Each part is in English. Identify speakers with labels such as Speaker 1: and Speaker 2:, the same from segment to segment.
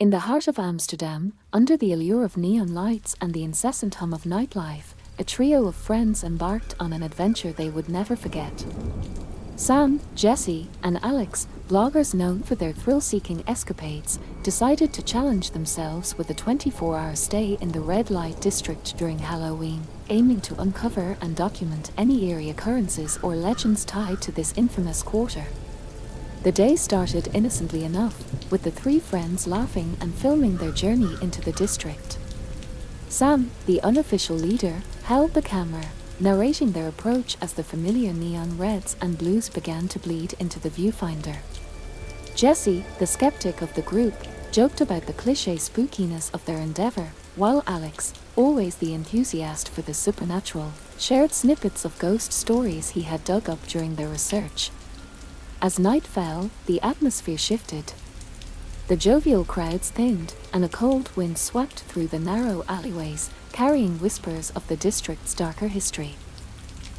Speaker 1: In the heart of Amsterdam, under the allure of neon lights and the incessant hum of nightlife, a trio of friends embarked on an adventure they would never forget. Sam, Jesse, and Alex, bloggers known for their thrill-seeking escapades, decided to challenge themselves with a 24-hour stay in the red light district during Halloween, aiming to uncover and document any eerie occurrences or legends tied to this infamous quarter. The day started innocently enough, with the three friends laughing and filming their journey into the district. Sam, the unofficial leader, held the camera, narrating their approach as the familiar neon reds and blues began to bleed into the viewfinder. Jesse, the skeptic of the group, joked about the cliché spookiness of their endeavor, while Alex, always the enthusiast for the supernatural, shared snippets of ghost stories he had dug up during their research. As night fell, the atmosphere shifted. The jovial crowds thinned, and a cold wind swept through the narrow alleyways, carrying whispers of the district's darker history.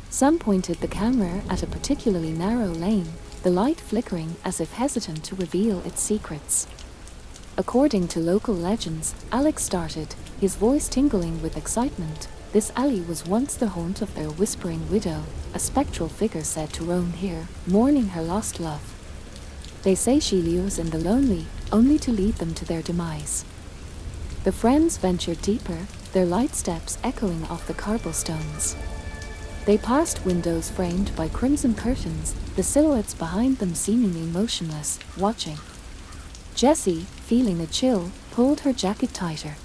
Speaker 1: Sam pointed the camera at a particularly narrow lane, the light flickering as if hesitant to reveal its secrets. According to local legends, Alex started, his voice tingling with excitement. This alley was once the haunt of their whispering widow, a spectral figure said to roam here, mourning her lost love. They say she lures in the lonely, only to lead them to their demise. The friends ventured deeper, their light steps echoing off the cobblestones. They passed windows framed by crimson curtains, the silhouettes behind them seemingly motionless, watching. Jessie, feeling a chill, pulled her jacket tighter.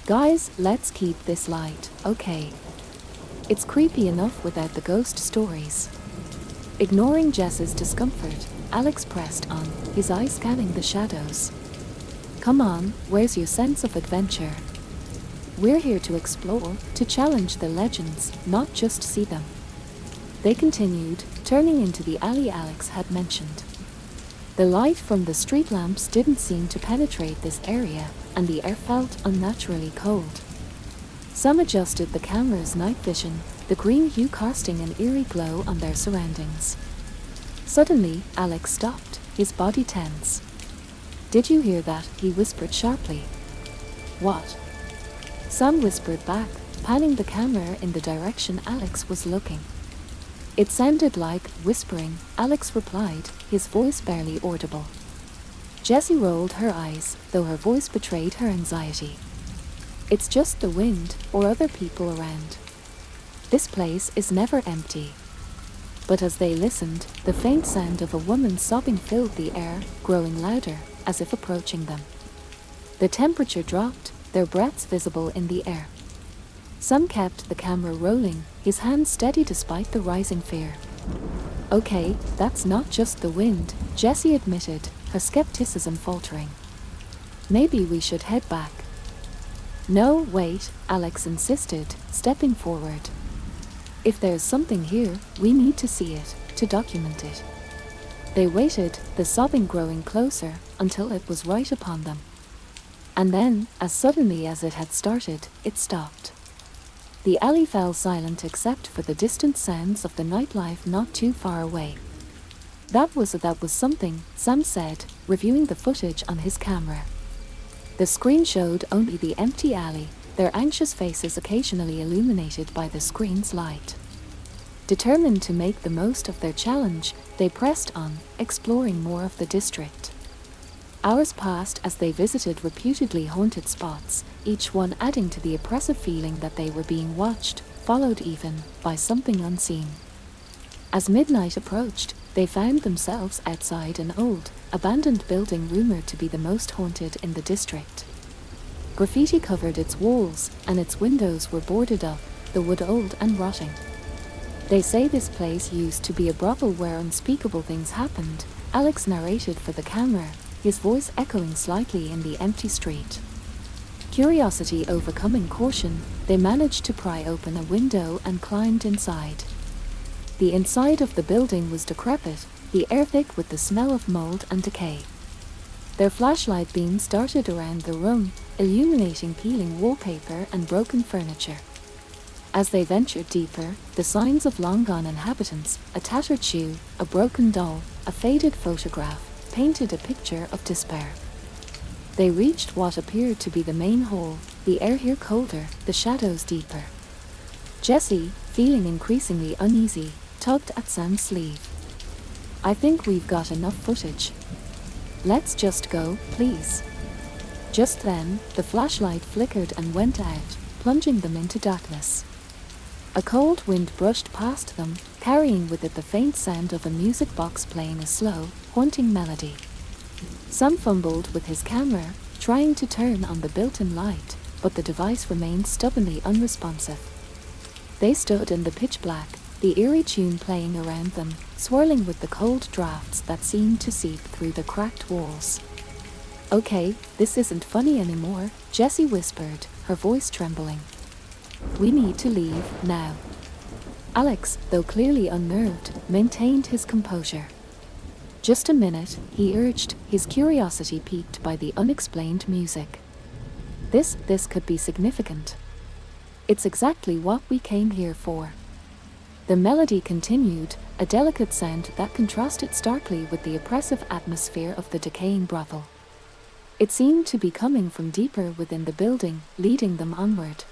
Speaker 1: "Guys, let's keep this light, okay? It's creepy enough without the ghost stories." Ignoring Jess's discomfort, Alex pressed on, his eyes scanning the shadows. "Come on, where's your sense of adventure? We're here to explore, to challenge the legends, not just see them." They continued, turning into the alley Alex had mentioned. The light from the street lamps didn't seem to penetrate this area, and the air felt unnaturally cold. Some adjusted the camera's night vision, the green hue casting an eerie glow on their surroundings. Suddenly, Alex stopped, his body tense. "Did you hear that?" he whispered sharply. "What?" Sam whispered back, panning the camera in the direction Alex was looking. "It sounded like whispering," Alex replied, his voice barely audible. Jessie rolled her eyes, though her voice betrayed her anxiety. "It's just the wind, or other people around. This place is never empty." But as they listened, the faint sound of a woman sobbing filled the air, growing louder, as if approaching them. The temperature dropped, their breaths visible in the air. Sam kept the camera rolling, his hands steady despite the rising fear. "Okay, that's not just the wind," Jessie admitted, her skepticism faltering. "Maybe we should head back." "No, wait," Alex insisted, stepping forward. "If there's something here, we need to see it, to document it." They waited, the sobbing growing closer, until it was right upon them. And then, as suddenly as it had started, it stopped. The alley fell silent except for the distant sounds of the nightlife not too far away. That was something," Sam said, reviewing the footage on his camera. The screen showed only the empty alley, their anxious faces occasionally illuminated by the screen's light. Determined to make the most of their challenge, they pressed on, exploring more of the district. Hours passed as they visited reputedly haunted spots, each one adding to the oppressive feeling that they were being watched, followed even, by something unseen. As midnight approached, they found themselves outside an old, abandoned building rumored to be the most haunted in the district. Graffiti covered its walls, and its windows were boarded up, the wood old and rotting. "They say this place used to be a brothel where unspeakable things happened," Alex narrated for the camera, his voice echoing slightly in the empty street. Curiosity overcoming caution, they managed to pry open a window and climbed inside. The inside of the building was decrepit, the air thick with the smell of mold and decay. Their flashlight beams darted around the room, illuminating peeling wallpaper and broken furniture. As they ventured deeper, the signs of long-gone inhabitants, a tattered shoe, a broken doll, a faded photograph, painted a picture of despair. They reached what appeared to be the main hall, the air here colder, the shadows deeper. Jesse, feeling increasingly uneasy, tugged at Sam's sleeve. I think we've got enough footage. Let's just go, please. Just then, the flashlight flickered and went out, plunging them into darkness. A cold wind brushed past them, carrying with it the faint sound of a music box playing a slow, haunting melody. Sam fumbled with his camera, trying to turn on the built-in light, but the device remained stubbornly unresponsive. They stood in the pitch black, the eerie tune playing around them, swirling with the cold drafts that seemed to seep through the cracked walls. Okay, this isn't funny anymore, Jessie whispered, her voice trembling. We need to leave, now. Alex, though clearly unnerved, maintained his composure. Just a minute, he urged, his curiosity piqued by the unexplained music. This could be significant. It's exactly what we came here for. The melody continued, a delicate sound that contrasted starkly with the oppressive atmosphere of the decaying brothel. It seemed to be coming from deeper within the building, leading them onward.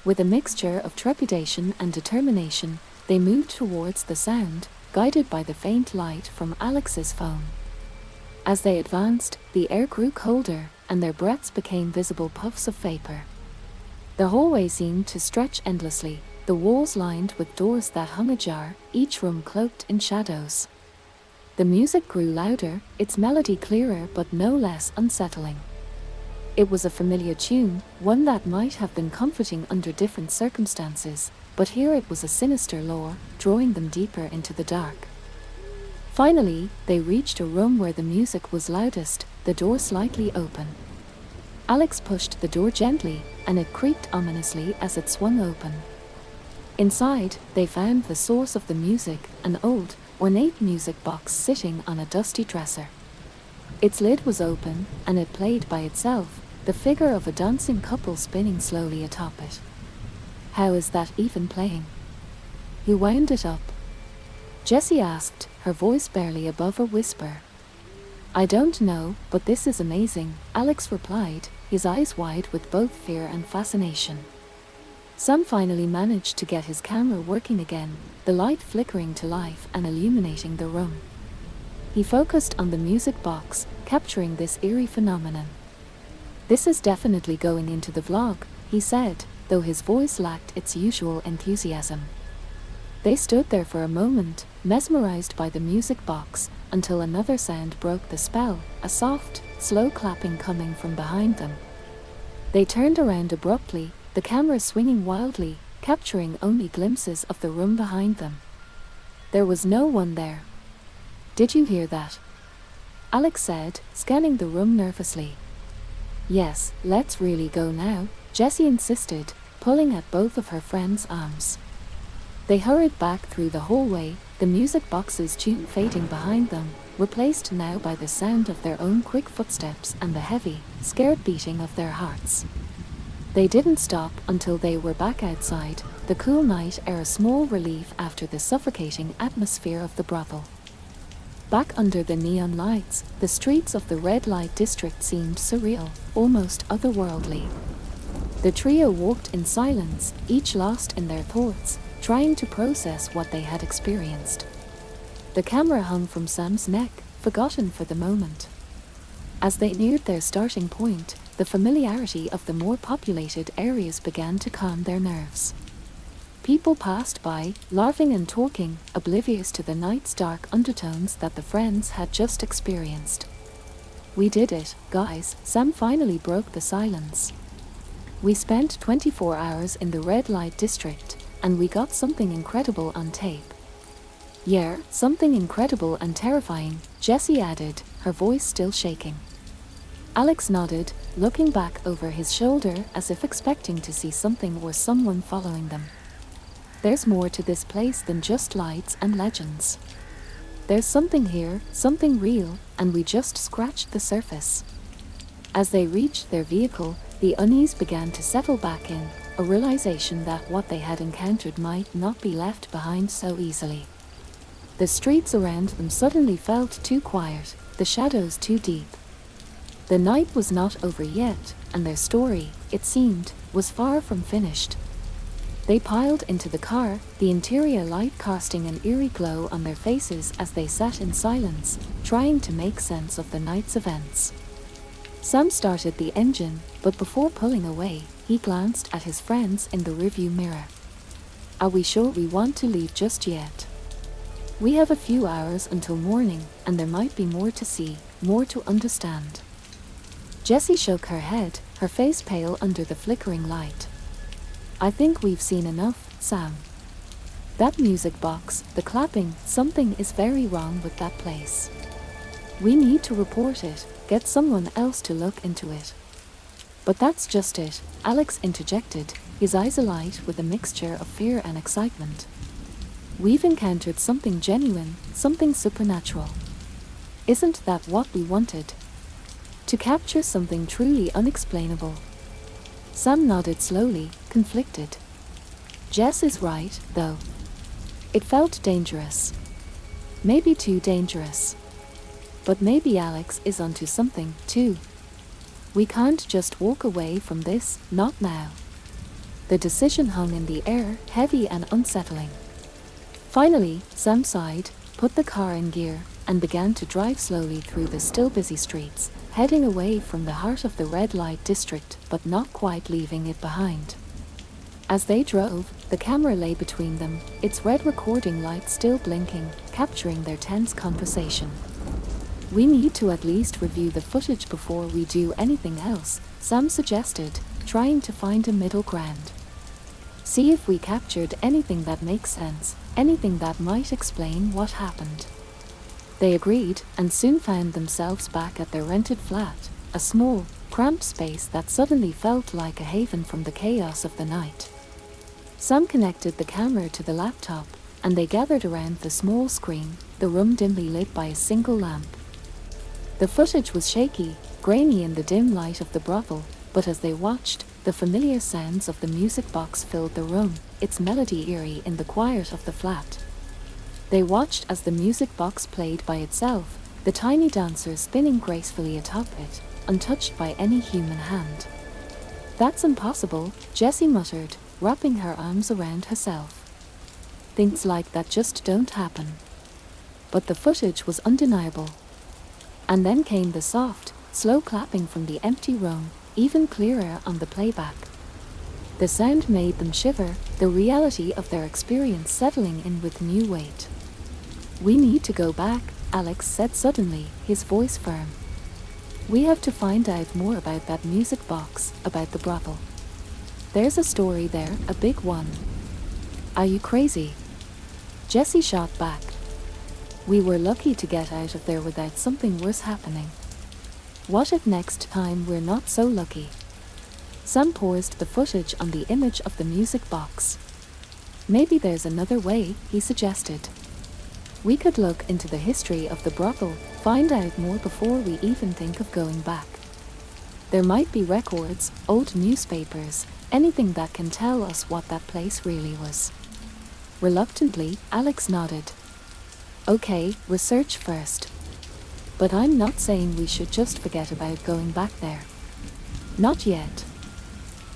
Speaker 1: With a mixture of trepidation and determination, they moved towards the sound, guided by the faint light from Alex's phone. As they advanced, the air grew colder, and their breaths became visible puffs of vapor. The hallway seemed to stretch endlessly, the walls lined with doors that hung ajar, each room cloaked in shadows. The music grew louder, its melody clearer but no less unsettling. It was a familiar tune, one that might have been comforting under different circumstances, but here it was a sinister lure, drawing them deeper into the dark. Finally, they reached a room where the music was loudest, the door slightly open. Alex pushed the door gently, and it creaked ominously as it swung open. Inside, they found the source of the music, an old, ornate music box sitting on a dusty dresser. Its lid was open, and it played by itself, the figure of a dancing couple spinning slowly atop it. How is that even playing? Who wound it up? Jessie asked, her voice barely above a whisper. I don't know, but this is amazing, Alex replied, his eyes wide with both fear and fascination. Sam finally managed to get his camera working again, the light flickering to life and illuminating the room. He focused on the music box, capturing this eerie phenomenon. This is definitely going into the vlog, he said, though his voice lacked its usual enthusiasm. They stood there for a moment, mesmerized by the music box, until another sound broke the spell, a soft, slow clapping coming from behind them. They turned around abruptly, the camera swinging wildly, capturing only glimpses of the room behind them. There was no one there. Did you hear that? Alex said, scanning the room nervously. Yes, let's really go now, Jessie insisted, pulling at both of her friend's arms. They hurried back through the hallway, the music box's tune fading behind them, replaced now by the sound of their own quick footsteps and the heavy, scared beating of their hearts. They didn't stop until they were back outside, the cool night air a small relief after the suffocating atmosphere of the brothel. Back under the neon lights, the streets of the red light district seemed surreal, almost otherworldly. The trio walked in silence, each lost in their thoughts, trying to process what they had experienced. The camera hung from Sam's neck, forgotten for the moment. As they neared their starting point, the familiarity of the more populated areas began to calm their nerves. People passed by, laughing and talking, oblivious to the night's dark undertones that the friends had just experienced. We did it, guys, Sam finally broke the silence. We spent 24 hours in the red light district, and we got something incredible on tape. Yeah, something incredible and terrifying, Jessie added, her voice still shaking. Alex nodded, looking back over his shoulder as if expecting to see something or someone following them. There's more to this place than just lights and legends. There's something here, something real, and we just scratched the surface. As they reached their vehicle, the unease began to settle back in, a realization that what they had encountered might not be left behind so easily. The streets around them suddenly felt too quiet, the shadows too deep. The night was not over yet, and their story, it seemed, was far from finished. They piled into the car, the interior light casting an eerie glow on their faces as they sat in silence, trying to make sense of the night's events. Sam started the engine, but before pulling away, he glanced at his friends in the rearview mirror. Are we sure we want to leave just yet? We have a few hours until morning, and there might be more to see, more to understand. Jessie shook her head, her face pale under the flickering light. I think we've seen enough, Sam. That music box, the clapping, something is very wrong with that place. We need to report it, get someone else to look into it. But that's just it, Alex interjected, his eyes alight with a mixture of fear and excitement. We've encountered something genuine, something supernatural. Isn't that what we wanted? To capture something truly unexplainable. Sam nodded slowly, conflicted. Jess is right, though. It felt dangerous. Maybe too dangerous. But maybe Alex is onto something, too. We can't just walk away from this, not now. The decision hung in the air, heavy and unsettling. Finally, Sam sighed, put the car in gear, and began to drive slowly through the still busy streets, heading away from the heart of the red light district, but not quite leaving it behind. As they drove, the camera lay between them, its red recording light still blinking, capturing their tense conversation. We need to at least review the footage before we do anything else, Sam suggested, trying to find a middle ground. See if we captured anything that makes sense, anything that might explain what happened. They agreed, and soon found themselves back at their rented flat, a small, cramped space that suddenly felt like a haven from the chaos of the night. Sam connected the camera to the laptop, and they gathered around the small screen, the room dimly lit by a single lamp. The footage was shaky, grainy in the dim light of the brothel, but as they watched, the familiar sounds of the music box filled the room, its melody eerie in the quiet of the flat. They watched as the music box played by itself, the tiny dancer spinning gracefully atop it, untouched by any human hand. That's impossible, Jessie muttered, wrapping her arms around herself. Things like that just don't happen. But the footage was undeniable. And then came the soft, slow clapping from the empty room, even clearer on the playback. The sound made them shiver, the reality of their experience settling in with new weight. We need to go back, Alex said suddenly, his voice firm. We have to find out more about that music box, about the brothel. There's a story there, a big one. Are you crazy? Jessie shot back. We were lucky to get out of there without something worse happening. What if next time we're not so lucky? Sam paused the footage on the image of the music box. Maybe there's another way, he suggested. We could look into the history of the brothel, find out more before we even think of going back. There might be records, old newspapers, anything that can tell us what that place really was. Reluctantly, Alex nodded. Okay, research first. But I'm not saying we should just forget about going back there. Not yet.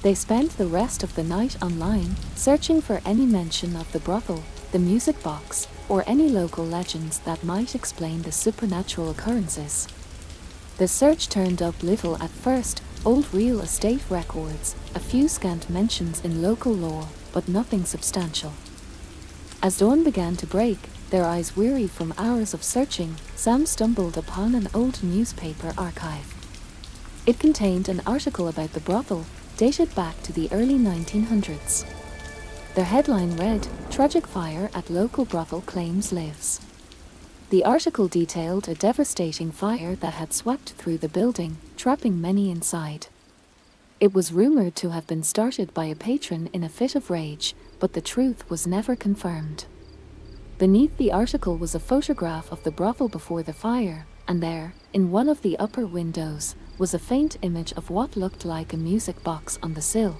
Speaker 1: They spent the rest of the night online, searching for any mention of the brothel, the music box, or any local legends that might explain the supernatural occurrences. The search turned up little at first, old real estate records, a few scant mentions in local lore, but nothing substantial. As dawn began to break, their eyes weary from hours of searching, Sam stumbled upon an old newspaper archive. It contained an article about the brothel, dated back to the early 1900s. The headline read, "Tragic fire at local brothel claims lives." The article detailed a devastating fire that had swept through the building, trapping many inside. It was rumored to have been started by a patron in a fit of rage, but the truth was never confirmed. Beneath the article was a photograph of the brothel before the fire, and there, in one of the upper windows, was a faint image of what looked like a music box on the sill.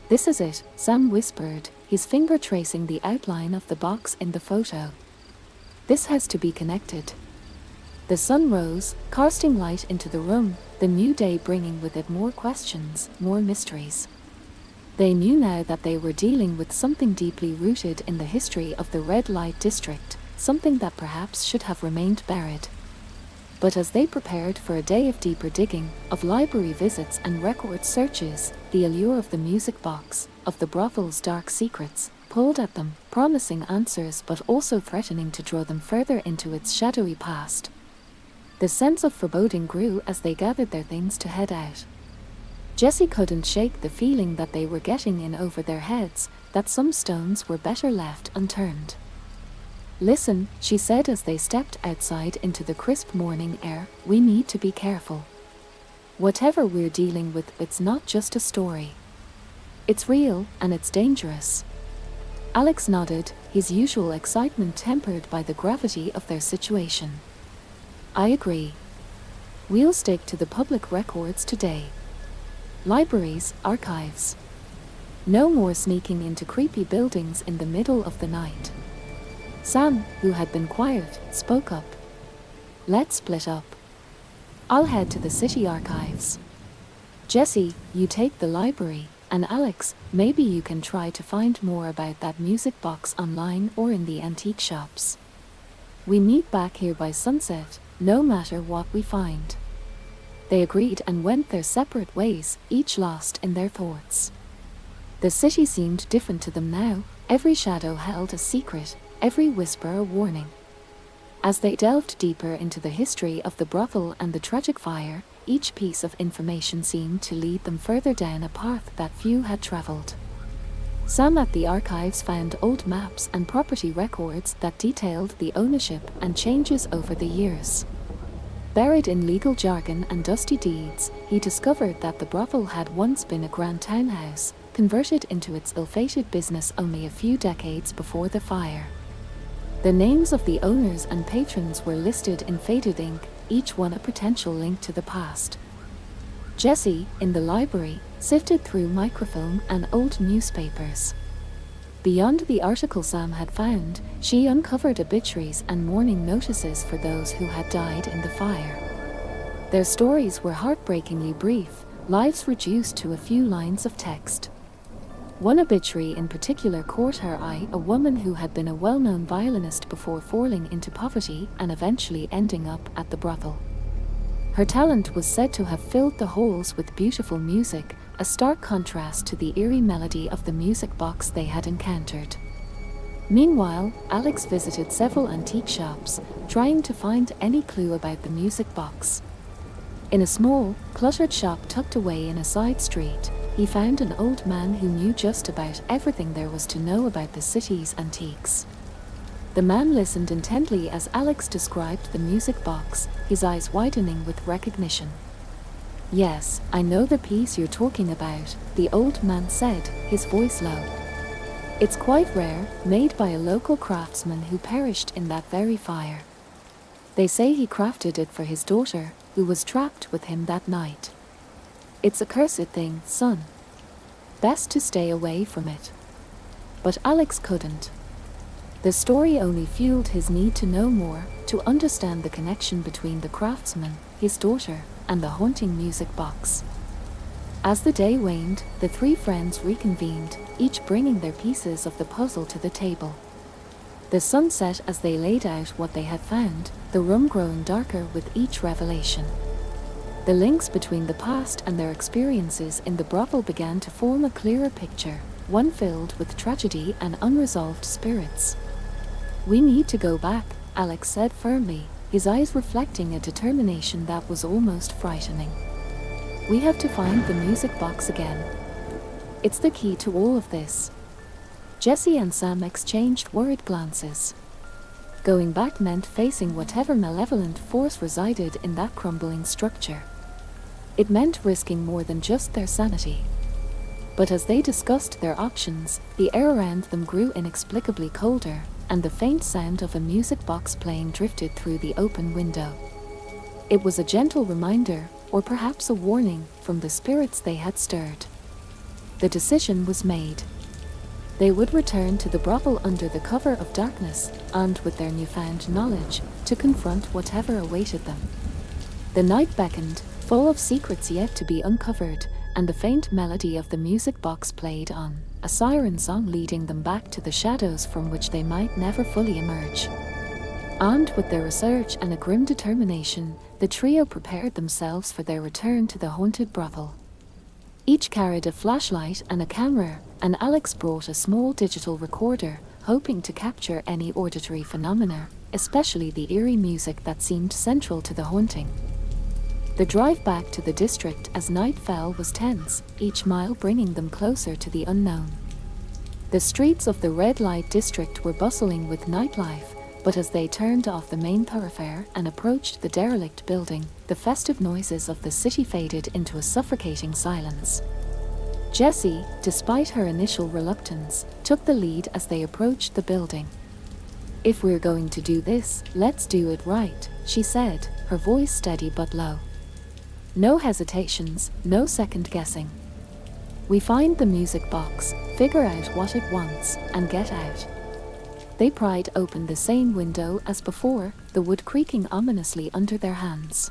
Speaker 1: "This is it," Sam whispered, his finger tracing the outline of the box in the photo. "This has to be connected." The sun rose, casting light into the room, the new day bringing with it more questions, more mysteries. They knew now that they were dealing with something deeply rooted in the history of the red light district, something that perhaps should have remained buried. But as they prepared for a day of deeper digging, of library visits and record searches, the allure of the music box, of the brothel's dark secrets, pulled at them, promising answers but also threatening to draw them further into its shadowy past. The sense of foreboding grew as they gathered their things to head out. Jessie couldn't shake the feeling that they were getting in over their heads, that some stones were better left unturned. "Listen," she said as they stepped outside into the crisp morning air, "we need to be careful. Whatever we're dealing with, it's not just a story. It's real, and it's dangerous." Alex nodded, his usual excitement tempered by the gravity of their situation. "I agree. We'll stick to the public records today. Libraries, archives. No more sneaking into creepy buildings in the middle of the night." Sam, who had been quiet, spoke up. "Let's split up. I'll head to the city archives. Jessie, you take the library, and Alex, maybe you can try to find more about that music box online or in the antique shops. We meet back here by sunset, no matter what we find." They agreed and went their separate ways, each lost in their thoughts. The city seemed different to them now, every shadow held a secret, every whisper a warning. As they delved deeper into the history of the brothel and the tragic fire, each piece of information seemed to lead them further down a path that few had traveled. Sam at the archives found old maps and property records that detailed the ownership and changes over the years. Buried in legal jargon and dusty deeds, he discovered that the brothel had once been a grand townhouse, converted into its ill-fated business only a few decades before the fire. The names of the owners and patrons were listed in faded ink, each one a potential link to the past. Jessie, in the library, sifted through microfilm and old newspapers. Beyond the article Sam had found, she uncovered obituaries and mourning notices for those who had died in the fire. Their stories were heartbreakingly brief, lives reduced to a few lines of text. One obituary in particular caught her eye, a woman who had been a well-known violinist before falling into poverty and eventually ending up at the brothel. Her talent was said to have filled the halls with beautiful music, a stark contrast to the eerie melody of the music box they had encountered. Meanwhile, Alex visited several antique shops, trying to find any clue about the music box. In a small, cluttered shop tucked away in a side street, he found an old man who knew just about everything there was to know about the city's antiques. The man listened intently as Alex described the music box, his eyes widening with recognition. "Yes, I know the piece you're talking about," the old man said, his voice low. "It's quite rare, made by a local craftsman who perished in that very fire. They say he crafted it for his daughter, who was trapped with him that night. It's a cursed thing, son. Best to stay away from it." But Alex couldn't. The story only fueled his need to know more, to understand the connection between the craftsman, his daughter, and the haunting music box. As the day waned, the three friends reconvened, each bringing their pieces of the puzzle to the table. The sun set as they laid out what they had found, the room growing darker with each revelation. The links between the past and their experiences in the brothel began to form a clearer picture, one filled with tragedy and unresolved spirits. "We need to go back," Alex said firmly, his eyes reflecting a determination that was almost frightening. "We have to find the music box again. It's the key to all of this." Jessie and Sam exchanged worried glances. Going back meant facing whatever malevolent force resided in that crumbling structure. It meant risking more than just their sanity. But as they discussed their options, the air around them grew inexplicably colder, and the faint sound of a music box playing drifted through the open window. It was a gentle reminder, or perhaps a warning, from the spirits they had stirred. The decision was made. They would return to the brothel under the cover of darkness, armed with their newfound knowledge, to confront whatever awaited them. The night beckoned, full of secrets yet to be uncovered, and the faint melody of the music box played on, a siren song leading them back to the shadows from which they might never fully emerge. Armed with their research and a grim determination, the trio prepared themselves for their return to the haunted brothel. Each carried a flashlight and a camera, and Alex brought a small digital recorder, hoping to capture any auditory phenomena, especially the eerie music that seemed central to the haunting. The drive back to the district as night fell was tense, each mile bringing them closer to the unknown. The streets of the red light district were bustling with nightlife, but as they turned off the main thoroughfare and approached the derelict building, the festive noises of the city faded into a suffocating silence. Jessie, despite her initial reluctance, took the lead as they approached the building. "If we're going to do this, let's do it right," she said, her voice steady but low. "No hesitations, no second guessing. We find the music box, figure out what it wants, and get out." They pried open the same window as before, the wood creaking ominously under their hands.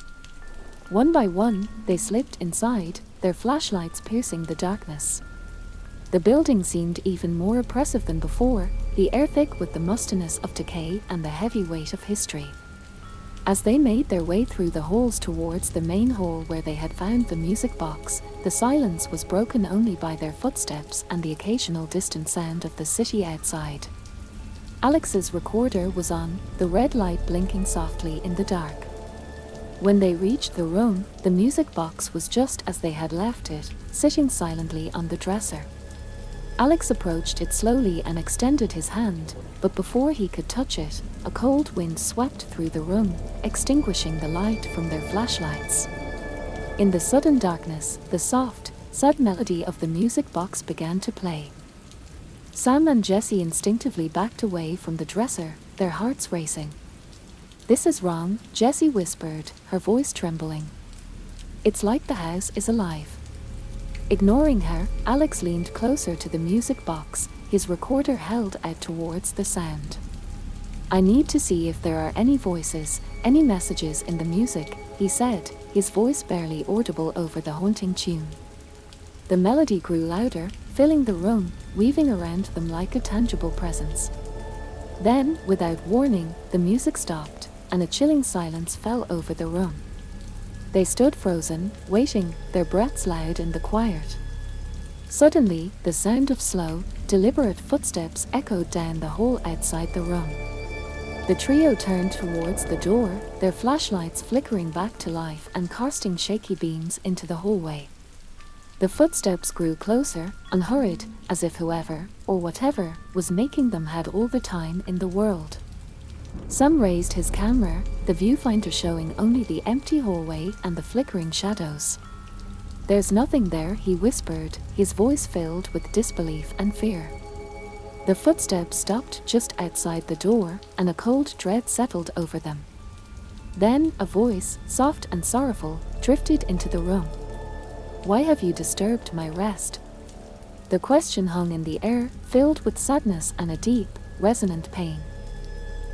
Speaker 1: One by one, they slipped inside, their flashlights piercing the darkness. The building seemed even more oppressive than before, the air thick with the mustiness of decay and the heavy weight of history. As they made their way through the halls towards the main hall where they had found the music box, the silence was broken only by their footsteps and the occasional distant sound of the city outside. Alex's recorder was on, the red light blinking softly in the dark. When they reached the room, the music box was just as they had left it, sitting silently on the dresser. Alex approached it slowly and extended his hand, but before he could touch it, a cold wind swept through the room, extinguishing the light from their flashlights. In the sudden darkness, the soft, sad melody of the music box began to play. Sam and Jessie instinctively backed away from the dresser, their hearts racing. "This is wrong," Jessie whispered, her voice trembling. "It's like the house is alive." Ignoring her, Alex leaned closer to the music box, his recorder held out towards the sound. "I need to see if there are any voices, any messages in the music," he said, his voice barely audible over the haunting tune. The melody grew louder, filling the room, weaving around them like a tangible presence. Then, without warning, the music stopped, and a chilling silence fell over the room. They stood frozen, waiting, their breaths loud in the quiet. Suddenly, the sound of slow, deliberate footsteps echoed down the hall outside the room. The trio turned towards the door, their flashlights flickering back to life and casting shaky beams into the hallway. The footsteps grew closer, unhurried, as if whoever, or whatever, was making them had all the time in the world. Sam raised his camera, the viewfinder showing only the empty hallway and the flickering shadows. "There's nothing there," he whispered, his voice filled with disbelief and fear. The footsteps stopped just outside the door, and a cold dread settled over them. Then a voice, soft and sorrowful, drifted into the room. "Why have you disturbed my rest?" The question hung in the air, filled with sadness and a deep, resonant pain.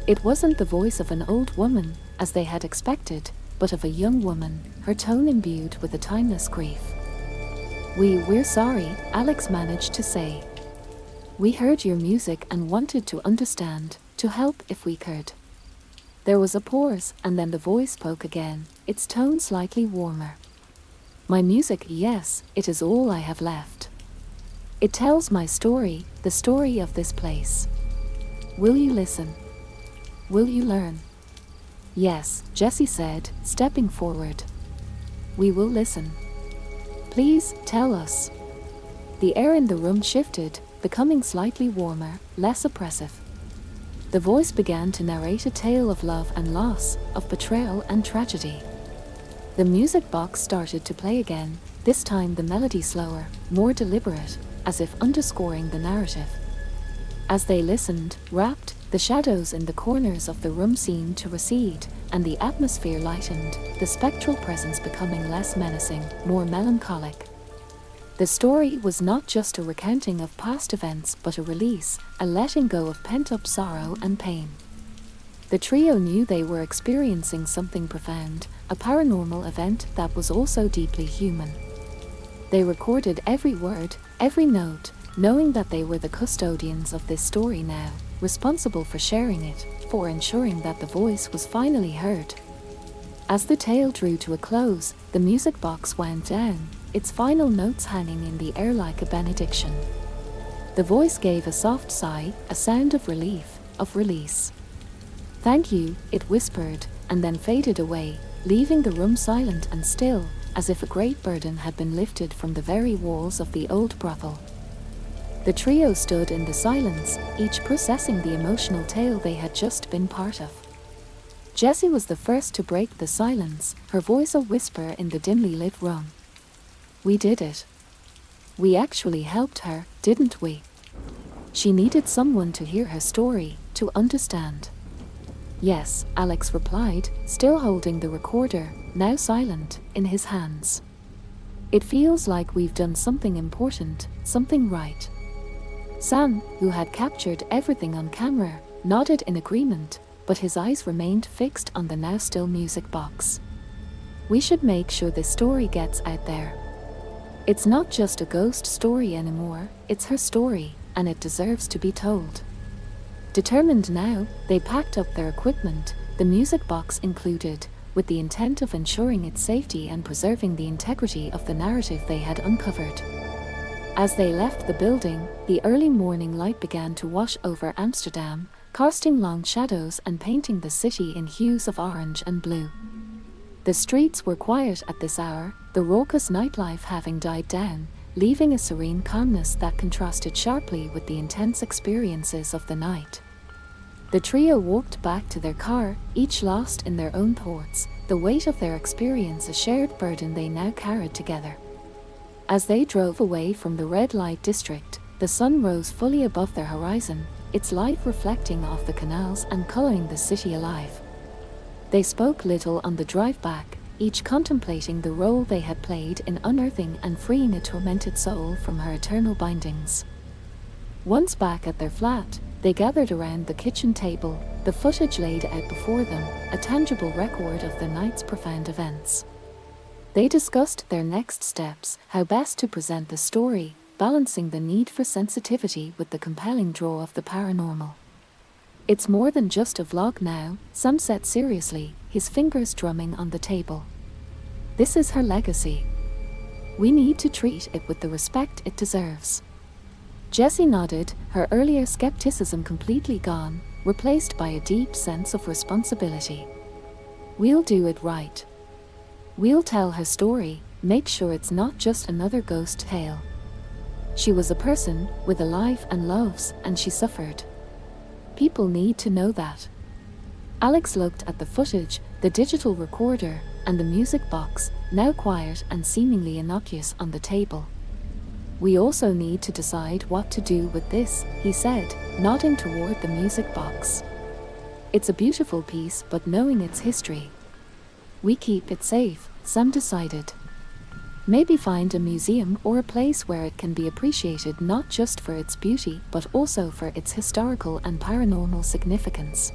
Speaker 1: It wasn't the voice of an old woman, as they had expected, but of a young woman, her tone imbued with a timeless grief. We're sorry," Alex managed to say. "We heard your music and wanted to understand, to help if we could." There was a pause, and then the voice spoke again, its tone slightly warmer. "My music, yes, it is all I have left. It tells my story, the story of this place. Will you listen? Will you learn?" "Yes," Jessie said, stepping forward. "We will listen. Please, tell us." The air in the room shifted, becoming slightly warmer, less oppressive. The voice began to narrate a tale of love and loss, of betrayal and tragedy. The music box started to play again, this time the melody slower, more deliberate, as if underscoring the narrative. As they listened, rapt, the shadows in the corners of the room seemed to recede, and the atmosphere lightened, the spectral presence becoming less menacing, more melancholic. The story was not just a recounting of past events but a release, a letting go of pent-up sorrow and pain. The trio knew they were experiencing something profound, a paranormal event that was also deeply human. They recorded every word, every note, knowing that they were the custodians of this story now, responsible for sharing it, for ensuring that the voice was finally heard. As the tale drew to a close, the music box wound down, its final notes hanging in the air like a benediction. The voice gave a soft sigh, a sound of relief, of release. "Thank you," it whispered, and then faded away, leaving the room silent and still, as if a great burden had been lifted from the very walls of the old brothel. The trio stood in the silence, each processing the emotional tale they had just been part of. Jessie was the first to break the silence, her voice a whisper in the dimly lit room. "We did it. We actually helped her, didn't we? She needed someone to hear her story, to understand." "Yes," Alex replied, still holding the recorder, now silent, in his hands. "It feels like we've done something important, something right." Sam, who had captured everything on camera, nodded in agreement, but his eyes remained fixed on the now still music box. "We should make sure this story gets out there. It's not just a ghost story anymore, it's her story, and it deserves to be told." Determined now, they packed up their equipment, the music box included, with the intent of ensuring its safety and preserving the integrity of the narrative they had uncovered. As they left the building, the early morning light began to wash over Amsterdam, casting long shadows and painting the city in hues of orange and blue. The streets were quiet at this hour, the raucous nightlife having died down, leaving a serene calmness that contrasted sharply with the intense experiences of the night. The trio walked back to their car, each lost in their own thoughts, the weight of their experience a shared burden they now carried together. As they drove away from the red light district, the sun rose fully above their horizon, its light reflecting off the canals and coloring the city alive. They spoke little on the drive back, each contemplating the role they had played in unearthing and freeing a tormented soul from her eternal bindings. Once back at their flat, they gathered around the kitchen table, the footage laid out before them, a tangible record of the night's profound events. They discussed their next steps, how best to present the story, balancing the need for sensitivity with the compelling draw of the paranormal. "It's more than just a vlog now," Sam said seriously, his fingers drumming on the table. "This is her legacy. We need to treat it with the respect it deserves." Jessie nodded, her earlier skepticism completely gone, replaced by a deep sense of responsibility. "We'll do it right. We'll tell her story, make sure it's not just another ghost tale. She was a person, with a life and loves, and she suffered. People need to know that." Alex looked at the footage, the digital recorder, and the music box, now quiet and seemingly innocuous on the table. "We also need to decide what to do with this," he said, nodding toward the music box. "It's a beautiful piece, but knowing its history, we keep it safe," Sam decided. "Maybe find a museum or a place where it can be appreciated not just for its beauty but also for its historical and paranormal significance."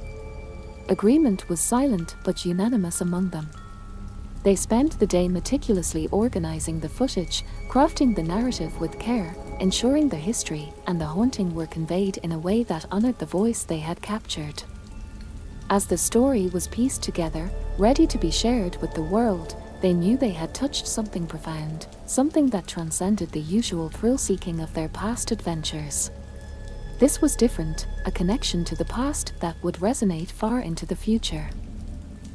Speaker 1: Agreement was silent but unanimous among them. They spent the day meticulously organizing the footage, crafting the narrative with care, ensuring the history and the haunting were conveyed in a way that honored the voice they had captured. As the story was pieced together, ready to be shared with the world, they knew they had touched something profound, something that transcended the usual thrill-seeking of their past adventures. This was different, a connection to the past that would resonate far into the future.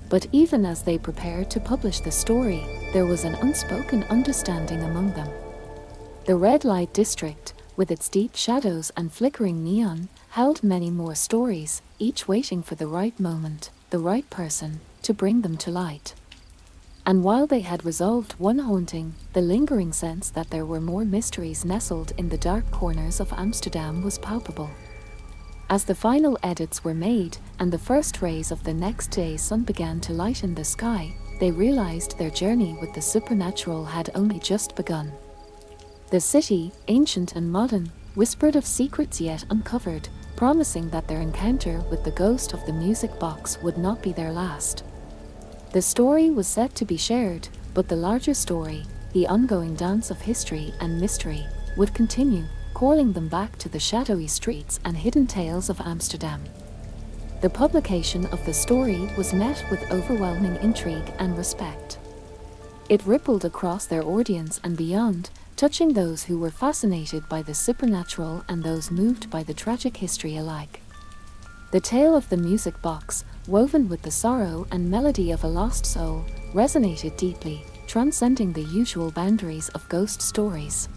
Speaker 1: But even as they prepared to publish the story, there was an unspoken understanding among them. The red light district, with its deep shadows and flickering neon, held many more stories, each waiting for the right moment, the right person, to bring them to light. And while they had resolved one haunting, the lingering sense that there were more mysteries nestled in the dark corners of Amsterdam was palpable. As the final edits were made, and the first rays of the next day's sun began to lighten the sky, they realized their journey with the supernatural had only just begun. The city, ancient and modern, whispered of secrets yet uncovered, promising that their encounter with the ghost of the music box would not be their last. The story was set to be shared, but the larger story, the ongoing dance of history and mystery, would continue, calling them back to the shadowy streets and hidden tales of Amsterdam. The publication of the story was met with overwhelming intrigue and respect. It rippled across their audience and beyond, touching those who were fascinated by the supernatural and those moved by the tragic history alike. The tale of the music box, woven with the sorrow and melody of a lost soul, resonated deeply, transcending the usual boundaries of ghost stories.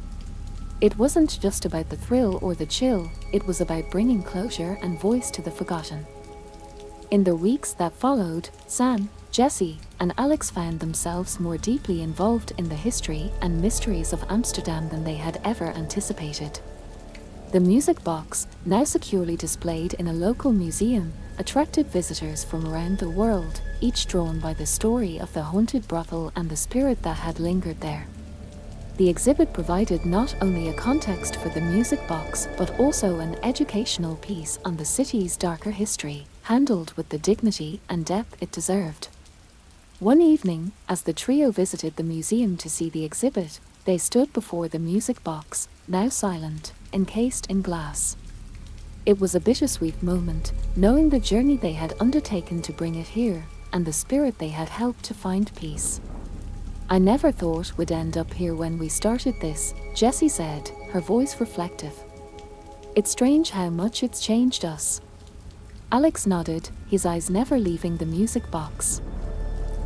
Speaker 1: It wasn't just about the thrill or the chill, it was about bringing closure and voice to the forgotten. In the weeks that followed, Sam, Jesse, and Alex found themselves more deeply involved in the history and mysteries of Amsterdam than they had ever anticipated. The music box, now securely displayed in a local museum, attracted visitors from around the world, each drawn by the story of the haunted brothel and the spirit that had lingered there. The exhibit provided not only a context for the music box, but also an educational piece on the city's darker history, handled with the dignity and depth it deserved. One evening, as the trio visited the museum to see the exhibit, they stood before the music box, now silent, encased in glass. It was a bittersweet moment, knowing the journey they had undertaken to bring it here, and the spirit they had helped to find peace. "I never thought we'd end up here when we started this," Jessie said, her voice reflective. "It's strange how much it's changed us." Alex nodded, his eyes never leaving the music box.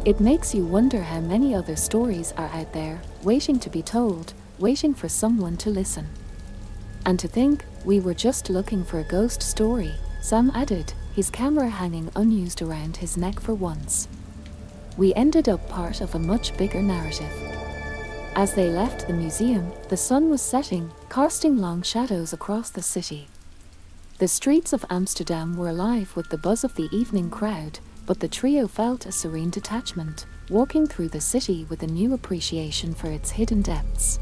Speaker 1: "It makes you wonder how many other stories are out there, waiting to be told, waiting for someone to listen. And to think, we were just looking for a ghost story," Sam added, his camera hanging unused around his neck for once. "We ended up part of a much bigger narrative." As they left the museum, the sun was setting, casting long shadows across the city. The streets of Amsterdam were alive with the buzz of the evening crowd, but the trio felt a serene detachment, walking through the city with a new appreciation for its hidden depths.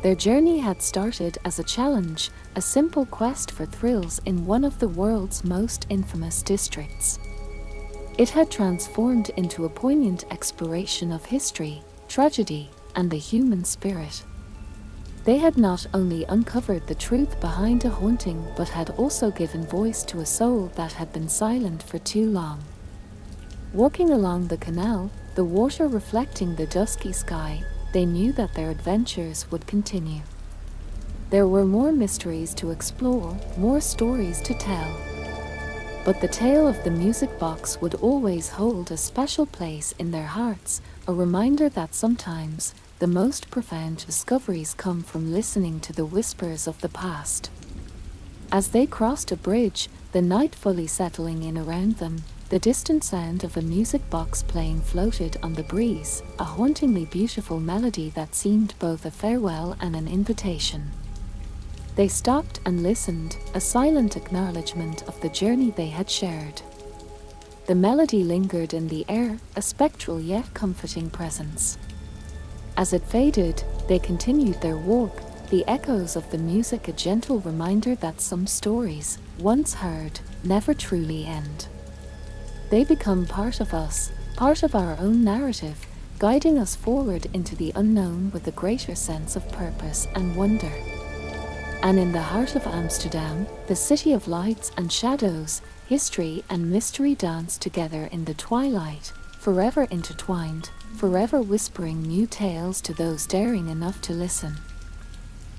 Speaker 1: Their journey had started as a challenge, a simple quest for thrills in one of the world's most infamous districts. It had transformed into a poignant exploration of history, tragedy, and the human spirit. They had not only uncovered the truth behind a haunting, but had also given voice to a soul that had been silent for too long. Walking along the canal, the water reflecting the dusky sky, they knew that their adventures would continue. There were more mysteries to explore, more stories to tell. But the tale of the music box would always hold a special place in their hearts, a reminder that sometimes the most profound discoveries come from listening to the whispers of the past. As they crossed a bridge, the night fully settling in around them, the distant sound of a music box playing floated on the breeze, a hauntingly beautiful melody that seemed both a farewell and an invitation. They stopped and listened, a silent acknowledgement of the journey they had shared. The melody lingered in the air, a spectral yet comforting presence. As it faded, they continued their walk, the echoes of the music a gentle reminder that some stories, once heard, never truly end. They become part of us, part of our own narrative, guiding us forward into the unknown with a greater sense of purpose and wonder. And in the heart of Amsterdam, the city of lights and shadows, history and mystery dance together in the twilight, forever intertwined, forever whispering new tales to those daring enough to listen.